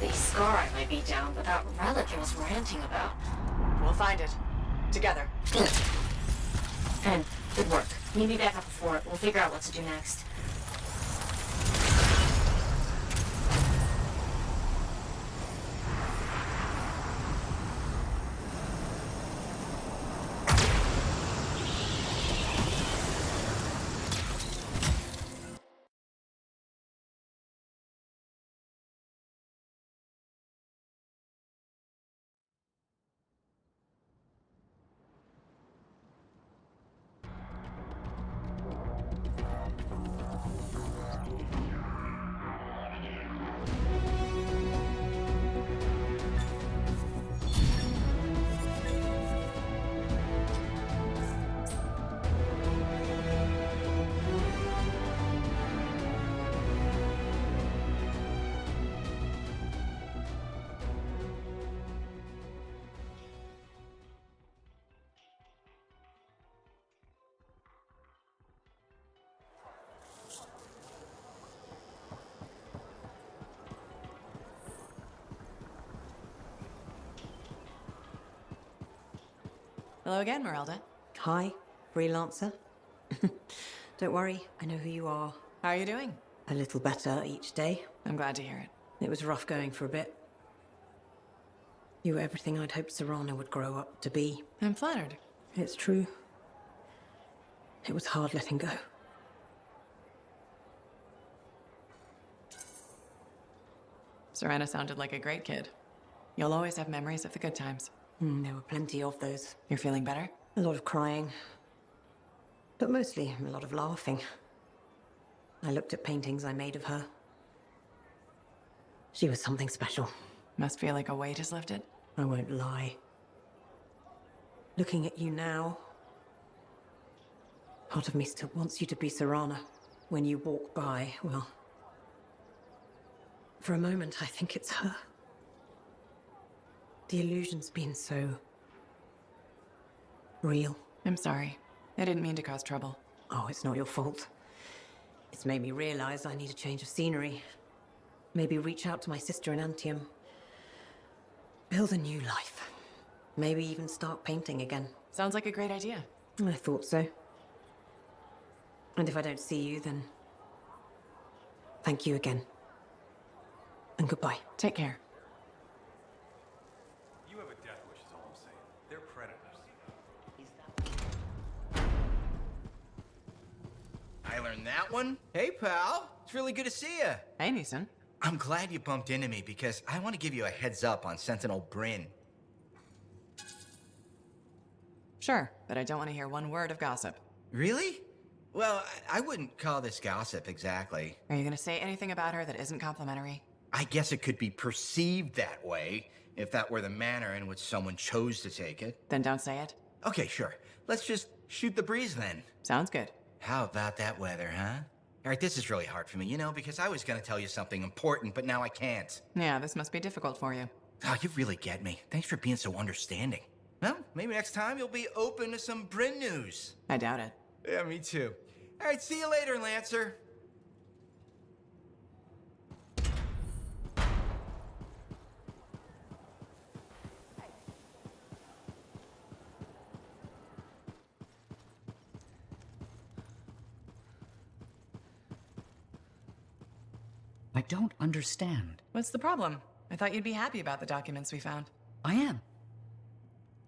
The Iskari might be down, but that relic it was ranting about. We'll find it. Together. Good. And good work. Meet me back up before it. We'll figure out what to do next. Hello again, Merelda. Hi, freelancer. Don't worry, I know who you are. How are you doing? A little better each day. I'm glad to hear it. It was rough going for a bit. You were everything I'd hoped Serrano would grow up to be. I'm flattered. It's true. It was hard letting go. Serrano sounded like a great kid. You'll always have memories of the good times. There were plenty of those. You're feeling better? A lot of crying. But mostly a lot of laughing. I looked at paintings I made of her. She was something special. Must feel like a weight is lifted. I won't lie. Looking at you now, part of me still wants you to be Serrana. When you walk by, well, for a moment I think it's her. The illusion's been so real. I'm sorry. I didn't mean to cause trouble. Oh, it's not your fault. It's made me realize I need a change of scenery. Maybe reach out to my sister in Anthem. Build a new life. Maybe even start painting again. Sounds like a great idea. I thought so. And if I don't see you, then thank you again. And goodbye. Take care. You have a death wish is all I'm saying. They're predators. I learned that one. Hey, pal. It's really good to see you. Hey, Neeson. I'm glad you bumped into me because I want to give you a heads up on Sentinel Bryn. Sure, but I don't want to hear one word of gossip. Really? Well, I wouldn't call this gossip exactly. Are you going to say anything about her that isn't complimentary? I guess it could be perceived that way, if that were the manner in which someone chose to take it. Then don't say it. Okay, sure. Let's just shoot the breeze then. Sounds good. How about that weather, huh? All right, this is really hard for me, you know, because I was going to tell you something important, but now I can't. Yeah, this must be difficult for you. Oh, you really get me. Thanks for being so understanding. Well, maybe next time you'll be open to some Bryn news. I doubt it. Yeah, me too. All right, see you later, Lancer. I don't understand. What's the problem? I thought you'd be happy about the documents we found. I am.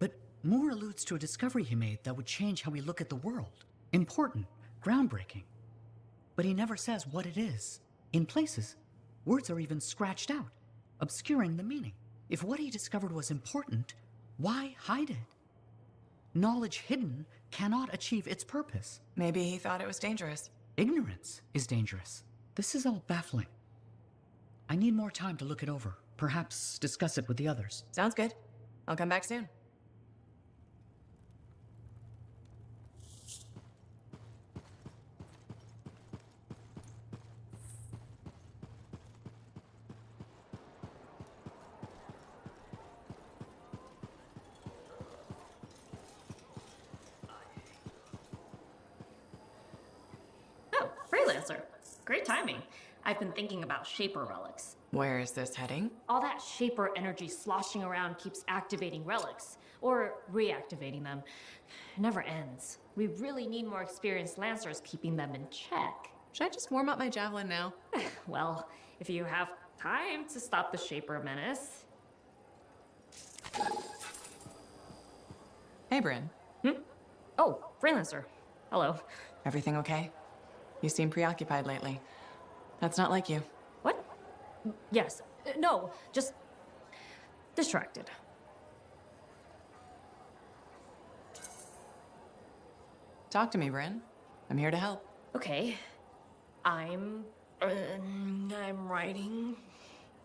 But Moore alludes to a discovery he made that would change how we look at the world. Important, groundbreaking. But he never says what it is. In places, words are even scratched out, obscuring the meaning. If what he discovered was important, why hide it? Knowledge hidden cannot achieve its purpose. Maybe he thought it was dangerous. Ignorance is dangerous. This is all baffling. I need more time to look it over. Perhaps discuss it with the others. Sounds good. I'll come back soon. Oh, freelancer. Great timing. I've been thinking about Shaper relics. Where is this heading? All that Shaper energy sloshing around keeps activating relics, or reactivating them. It never ends. We really need more experienced Lancers keeping them in check. Should I just warm up my javelin now? Well, if you have time to stop the Shaper menace. Hey, Bryn. Oh, Freelancer. Hello. Everything okay? You seem preoccupied lately. That's not like you. What? Yes. No, just distracted. Talk to me, Bryn. I'm here to help. Okay. I'm writing.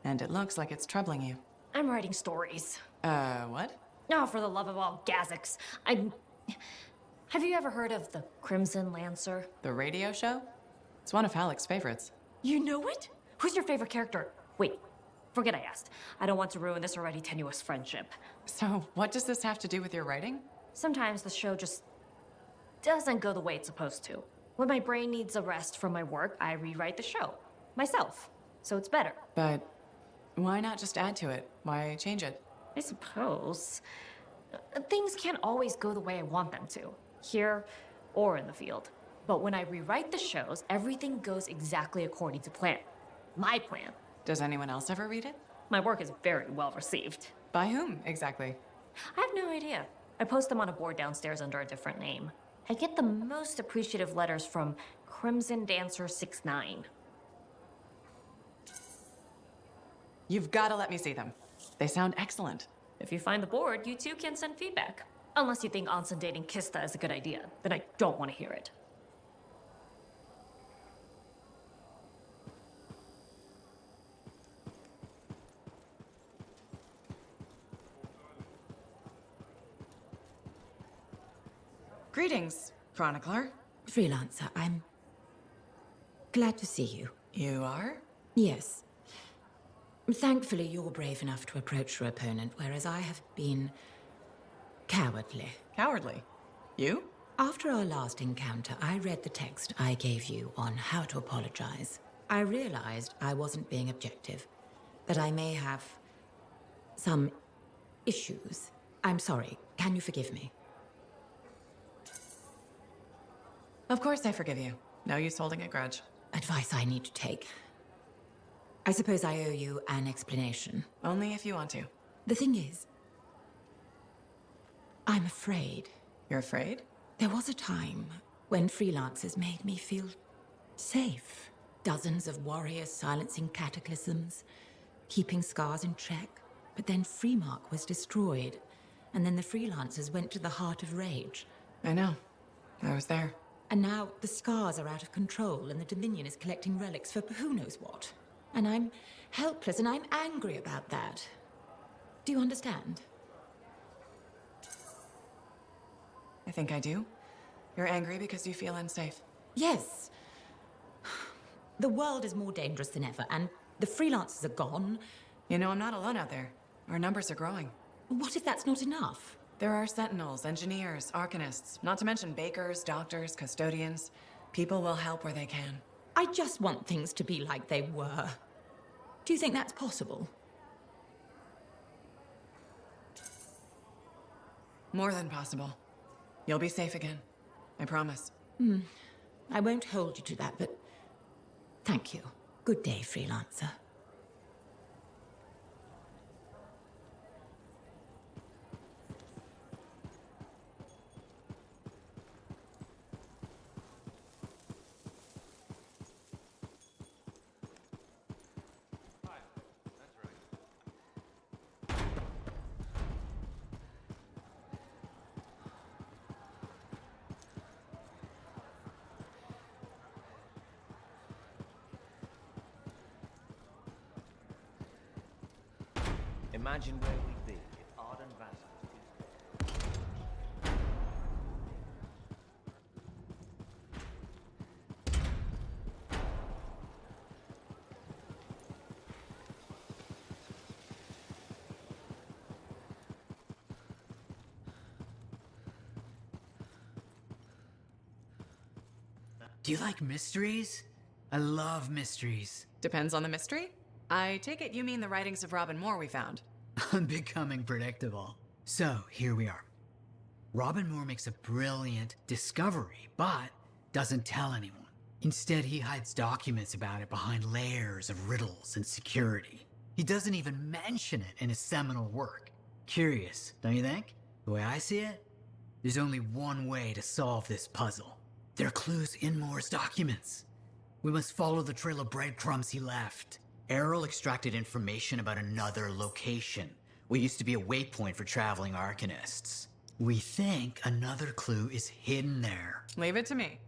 And it looks like it's troubling you. I'm writing stories. What? Oh, for the love of all Gazics. Have you ever heard of the Crimson Lancer? The radio show? It's one of Halleck's favorites. You know it? Who's your favorite character? Wait, forget I asked. I don't want to ruin this already tenuous friendship. So, what does this have to do with your writing? Sometimes the show just doesn't go the way it's supposed to. When my brain needs a rest from my work, I rewrite the show. Myself. So it's better. But why not just add to it? Why change it? I suppose. Things can't always go the way I want them to. Here or in the field. But when I rewrite the shows, everything goes exactly according to plan. My plan. Does anyone else ever read it? My work is very well received. By whom, exactly? I have no idea. I post them on a board downstairs under a different name. I get the most appreciative letters from Crimson Dancer 69. You've got to let me see them. They sound excellent. If you find the board, you too can send feedback. Unless you think Anson dating Kista is a good idea, then I don't want to hear it. Greetings, Chronicler. Freelancer, I'm glad to see you. You are? Yes. Thankfully, you're brave enough to approach your opponent, whereas I have been cowardly. Cowardly? You? After our last encounter, I read the text I gave you on how to apologize. I realized I wasn't being objective, that I may have some issues. I'm sorry. Can you forgive me? Of course I forgive you. No use holding a grudge. Advice I need to take. I suppose I owe you an explanation. Only if you want to. The thing is, I'm afraid. You're afraid? There was a time when freelancers made me feel safe. Dozens of warriors silencing cataclysms, keeping scars in check. But then Freemark was destroyed, and then the freelancers went to the heart of rage. I know. I was there. And now the scars are out of control, and the Dominion is collecting relics for who knows what. And I'm helpless, and I'm angry about that. Do you understand? I think I do. You're angry because you feel unsafe. Yes. The world is more dangerous than ever, and the freelancers are gone. You know, I'm not alone out there. Our numbers are growing. What if that's not enough? There are sentinels, engineers, arcanists, not to mention bakers, doctors, custodians. People will help where they can. I just want things to be like they were. Do you think that's possible? More than possible. You'll be safe again. I promise. I won't hold you to that, but thank you. Good day, freelancer. Imagine where we'd be if Arden Vassal. Do you like mysteries? I love mysteries. Depends on the mystery. I take it you mean the writings of Robin Moore we found. I'm becoming predictable. So, here we are. Robin Moore makes a brilliant discovery, but doesn't tell anyone. Instead, he hides documents about it behind layers of riddles and security. He doesn't even mention it in his seminal work. Curious, don't you think? The way I see it, there's only one way to solve this puzzle. There are clues in Moore's documents. We must follow the trail of breadcrumbs he left. Errol extracted information about another location, what used to be a waypoint for traveling arcanists. We think another clue is hidden there. Leave it to me.